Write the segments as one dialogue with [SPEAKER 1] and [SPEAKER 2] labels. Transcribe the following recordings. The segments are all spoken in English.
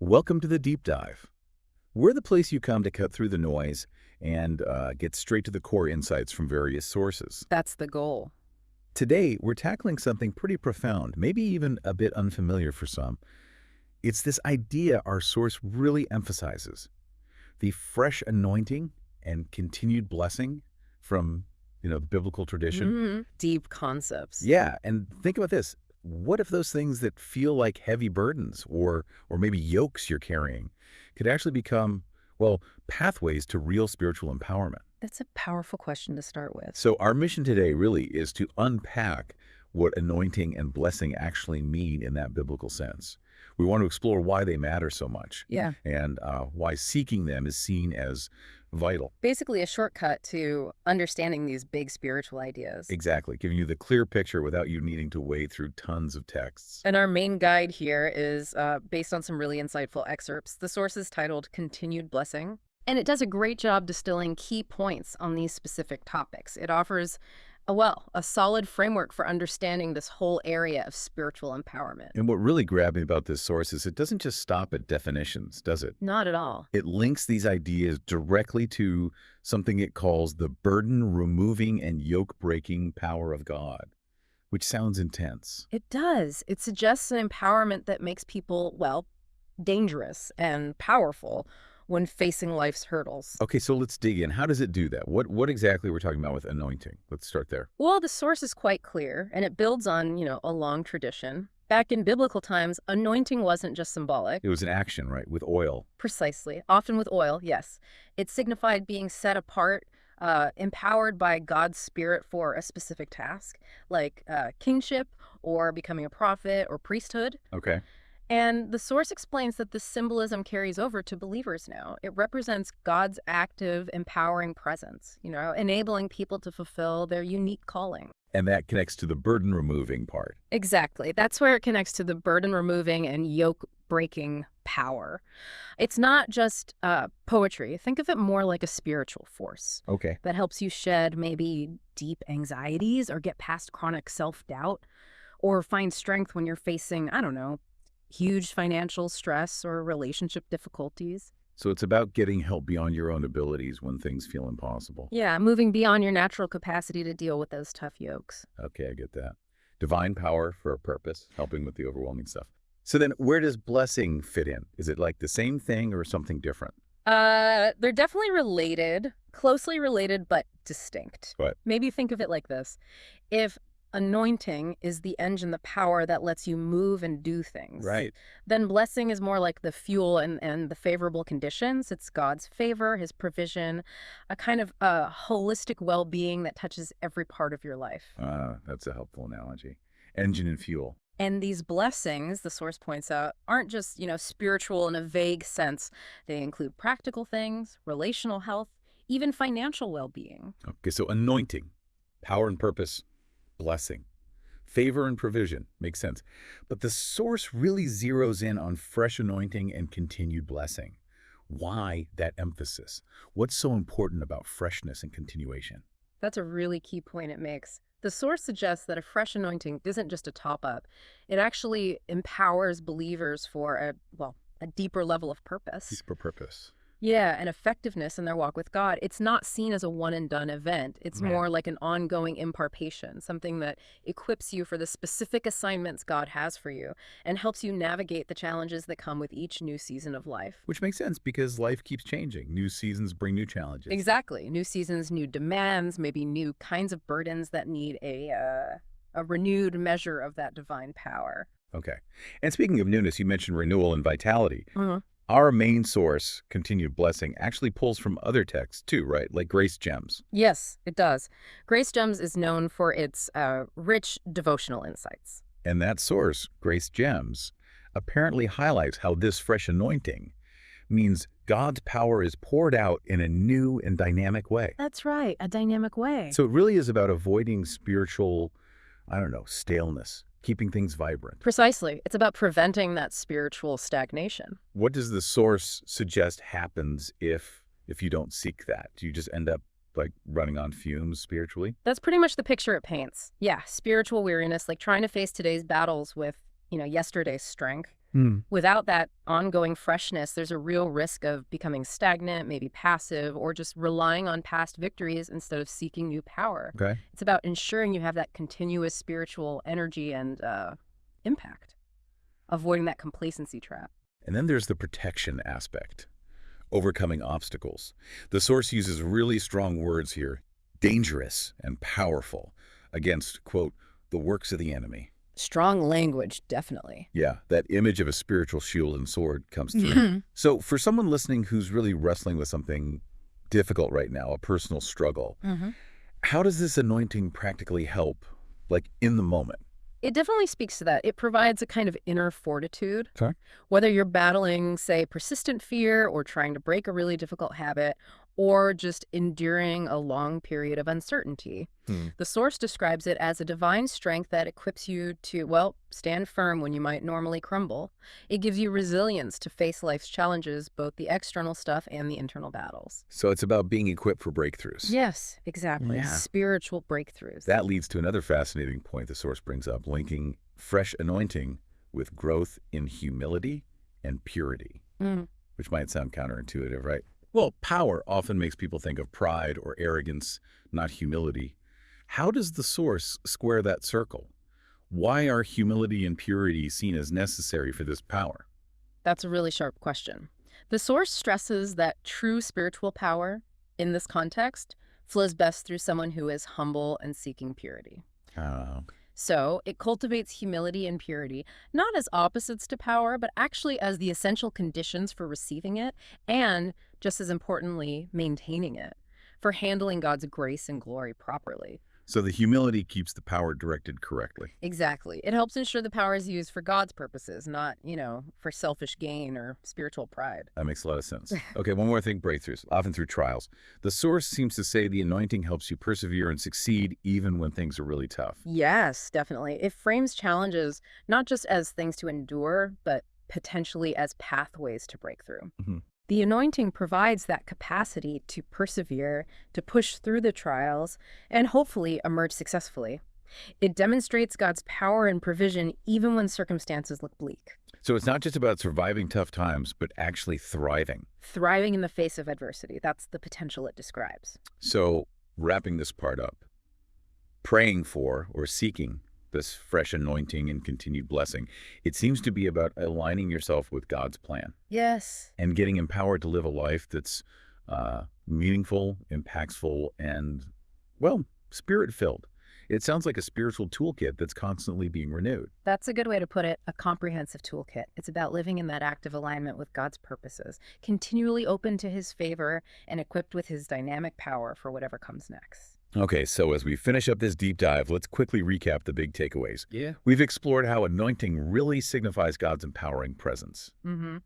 [SPEAKER 1] Welcome to the Deep Dive. We're the place you come to cut through the noise and get straight to the core insights from various sources.
[SPEAKER 2] That's the goal.
[SPEAKER 1] Today, we're tackling something pretty profound, maybe even a bit unfamiliar for some. It's this idea our source really emphasizes, the fresh anointing and continued blessing from, the biblical tradition.
[SPEAKER 2] Deep concepts.
[SPEAKER 1] Yeah, and think about this. What if those things that feel like heavy burdens or maybe yokes you're carrying could actually become, well, pathways to real spiritual empowerment?
[SPEAKER 2] That's a powerful question to start with.
[SPEAKER 1] So our mission today really is to unpack what anointing and blessing actually mean in that biblical sense. We want to explore why they matter so much.
[SPEAKER 2] Yeah.
[SPEAKER 1] And why seeking them is seen as vital.
[SPEAKER 2] Basically a shortcut to understanding these big spiritual ideas.
[SPEAKER 1] Exactly, giving you the clear picture without you needing to wade through tons of texts.
[SPEAKER 2] And our main guide here is based on some really insightful excerpts. The source is titled Continued Blessing, and it does a great job distilling key points on these specific topics. It offers a solid framework for understanding this whole area of spiritual empowerment.
[SPEAKER 1] And what really grabbed me about this source is it doesn't just stop at definitions, does it?
[SPEAKER 2] Not at all.
[SPEAKER 1] It links these ideas directly to something it calls the burden-removing and yoke-breaking power of God, which sounds intense.
[SPEAKER 2] It does. It suggests an empowerment that makes people, dangerous and powerful when facing life's hurdles.
[SPEAKER 1] Okay, so let's dig in. How does it do that? What exactly we're talking about with anointing? Let's start there.
[SPEAKER 2] Well, the source is quite clear, and it builds on, a long tradition. Back in biblical times, anointing wasn't just symbolic.
[SPEAKER 1] It was an action, right, with oil.
[SPEAKER 2] Precisely. Often with oil, yes. It signified being set apart, empowered by God's Spirit for a specific task, like kingship or becoming a prophet or priesthood.
[SPEAKER 1] Okay.
[SPEAKER 2] And the source explains that this symbolism carries over to believers now. It represents God's active, empowering presence, enabling people to fulfill their unique calling.
[SPEAKER 1] And that connects to the burden-removing part.
[SPEAKER 2] Exactly. That's where it connects to the burden-removing and yoke-breaking power. It's not just poetry. Think of it more like a spiritual force.
[SPEAKER 1] Okay.
[SPEAKER 2] That helps you shed maybe deep anxieties or get past chronic self-doubt or find strength when you're facing, huge financial stress or relationship difficulties.
[SPEAKER 1] So it's about getting help beyond your own abilities when things feel impossible.
[SPEAKER 2] Yeah, moving beyond your natural capacity to deal with those tough yokes.
[SPEAKER 1] Okay, I get that. Divine power for a purpose, helping with the overwhelming stuff. So then where does blessing fit in? Is it like the same thing or something different?
[SPEAKER 2] They're definitely related, closely related, but distinct.
[SPEAKER 1] What?
[SPEAKER 2] Maybe think of it like this. If anointing is the engine, the power that lets you move and do things.
[SPEAKER 1] Right.
[SPEAKER 2] Then blessing is more like the fuel and the favorable conditions. It's God's favor, his provision, a kind of holistic well-being that touches every part of your life.
[SPEAKER 1] That's a helpful analogy. Engine and fuel.
[SPEAKER 2] And these blessings, the source points out, aren't just, spiritual in a vague sense. They include practical things, relational health, even financial well-being.
[SPEAKER 1] Okay, so anointing, power and purpose, blessing, favor and provision, makes sense. But the source really zeroes in on fresh anointing and continued blessing. Why that emphasis? What's so important about freshness and continuation?
[SPEAKER 2] That's a really key point it makes. The source suggests that a fresh anointing isn't just a top-up. It actually empowers believers for a deeper level of purpose.
[SPEAKER 1] Deeper purpose.
[SPEAKER 2] Yeah, and effectiveness in their walk with God. It's not seen as a one-and-done event. It's more like an ongoing impartation, something that equips you for the specific assignments God has for you and helps you navigate the challenges that come with each new season of life.
[SPEAKER 1] Which makes sense because life keeps changing. New seasons bring new challenges.
[SPEAKER 2] Exactly. New seasons, new demands, maybe new kinds of burdens that need a renewed measure of that divine power.
[SPEAKER 1] Okay. And speaking of newness, you mentioned renewal and vitality.
[SPEAKER 2] Mm-hmm.
[SPEAKER 1] Our main source, continued blessing, actually pulls from other texts too, right? Like Grace Gems.
[SPEAKER 2] Yes, it does. Grace Gems is known for its rich devotional insights.
[SPEAKER 1] And that source, Grace Gems, apparently highlights how this fresh anointing means God's power is poured out in a new and dynamic way.
[SPEAKER 2] That's right, a dynamic way.
[SPEAKER 1] So it really is about avoiding spiritual, staleness, keeping things vibrant.
[SPEAKER 2] Precisely. It's about preventing that spiritual stagnation.
[SPEAKER 1] What does the source suggest happens if you don't seek that? Do you just end up like running on fumes spiritually?
[SPEAKER 2] That's pretty much the picture it paints. Yeah, spiritual weariness, like trying to face today's battles with, yesterday's strength.
[SPEAKER 1] Hmm.
[SPEAKER 2] Without that ongoing freshness, there's a real risk of becoming stagnant, maybe passive, or just relying on past victories instead of seeking new power.
[SPEAKER 1] Okay.
[SPEAKER 2] It's about ensuring you have that continuous spiritual energy and impact, avoiding that complacency trap.
[SPEAKER 1] And then there's the protection aspect, overcoming obstacles. The source uses really strong words here, dangerous and powerful, against, quote, the works of the enemy.
[SPEAKER 2] Strong language, definitely.
[SPEAKER 1] Yeah, that image of a spiritual shield and sword comes through. So for someone listening who's really wrestling with something difficult right now, a personal struggle, how does this anointing practically help, like in the moment?
[SPEAKER 2] It definitely speaks to that. It provides a kind of inner fortitude.
[SPEAKER 1] Okay.
[SPEAKER 2] Whether you're battling, say, persistent fear or trying to break a really difficult habit, or just enduring a long period of uncertainty. The source describes it as a divine strength that equips you to, well, stand firm when you might normally crumble. It gives you resilience to face life's challenges, both the external stuff and the internal battles.
[SPEAKER 1] So it's about being equipped for breakthroughs.
[SPEAKER 2] Yes, exactly.
[SPEAKER 1] Yeah.
[SPEAKER 2] Spiritual breakthroughs.
[SPEAKER 1] That leads to another fascinating point the source brings up, linking fresh anointing with growth in humility and purity, which might sound counterintuitive, right? Well, power often makes people think of pride or arrogance, not humility. How does the source square that circle? Why are humility and purity seen as necessary for this power?
[SPEAKER 2] That's a really sharp question. The source stresses that true spiritual power, in this context, flows best through someone who is humble and seeking purity.
[SPEAKER 1] Oh,
[SPEAKER 2] So it cultivates humility and purity, not as opposites to power, but actually as the essential conditions for receiving it, and, just as importantly, maintaining it, for handling God's grace and glory properly.
[SPEAKER 1] so the humility keeps the power directed correctly.
[SPEAKER 2] Exactly. It helps ensure the power is used for God's purposes, not, for selfish gain or spiritual pride.
[SPEAKER 1] That makes a lot of sense. Okay, one more thing, breakthroughs, often through trials. The source seems to say the anointing helps you persevere and succeed even when things are really tough.
[SPEAKER 2] Yes, definitely. It frames challenges not just as things to endure, but potentially as pathways to breakthrough.
[SPEAKER 1] Mhm.
[SPEAKER 2] The anointing provides that capacity to persevere, to push through the trials, and hopefully emerge successfully. It demonstrates God's power and provision even when circumstances look bleak.
[SPEAKER 1] So it's not just about surviving tough times, but actually thriving.
[SPEAKER 2] Thriving in the face of adversity, that's the potential it describes.
[SPEAKER 1] So wrapping this part up, praying for or seeking this fresh anointing and continued blessing, it seems to be about aligning yourself with God's plan
[SPEAKER 2] Yes.
[SPEAKER 1] and getting empowered to live a life that's meaningful, impactful, and, well, spirit-filled. It sounds like a spiritual toolkit that's constantly being renewed.
[SPEAKER 2] That's a good way to put it, a comprehensive toolkit. It's about living in that active alignment with God's purposes, continually open to his favor and equipped with his dynamic power for whatever comes next.
[SPEAKER 1] Okay, so as we finish up this deep dive, let's quickly recap the big takeaways.
[SPEAKER 3] Yeah.
[SPEAKER 1] We've explored how anointing really signifies God's empowering presence.
[SPEAKER 2] Mm-hmm.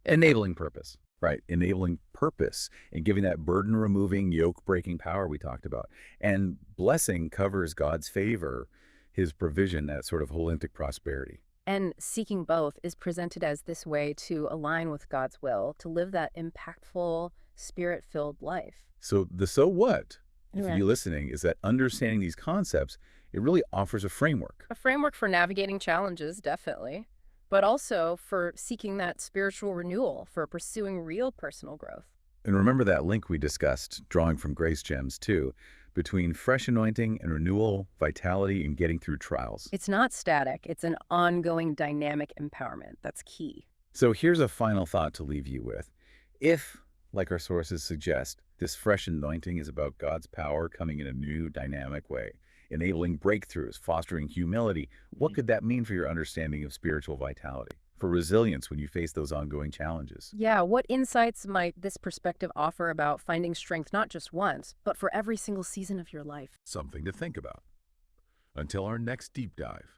[SPEAKER 1] Enabling purpose, right? Enabling purpose and giving that burden-removing, yoke-breaking power we talked about. And blessing covers God's favor, his provision, that sort of holistic prosperity.
[SPEAKER 2] And seeking both is presented as this way to align with God's will, to live that impactful, spirit-filled life.
[SPEAKER 1] So the so what, if
[SPEAKER 2] Yeah.
[SPEAKER 1] you're listening, is that understanding these concepts, it really offers a framework.
[SPEAKER 2] A framework for navigating challenges, definitely, but also for seeking that spiritual renewal, for pursuing real personal growth.
[SPEAKER 1] And remember that link we discussed, drawing from Grace Gems too, between fresh anointing and renewal, vitality, and getting through trials.
[SPEAKER 2] It's not static. It's an ongoing dynamic empowerment. That's key.
[SPEAKER 1] So here's a final thought to leave you with. If, like our sources suggest, this fresh anointing is about God's power coming in a new, dynamic way, enabling breakthroughs, fostering humility, what could that mean for your understanding of spiritual vitality, for resilience when you face those ongoing challenges?
[SPEAKER 2] Yeah, what insights might this perspective offer about finding strength not just once, but for every single season of your life?
[SPEAKER 1] Something to think about. Until our next deep dive.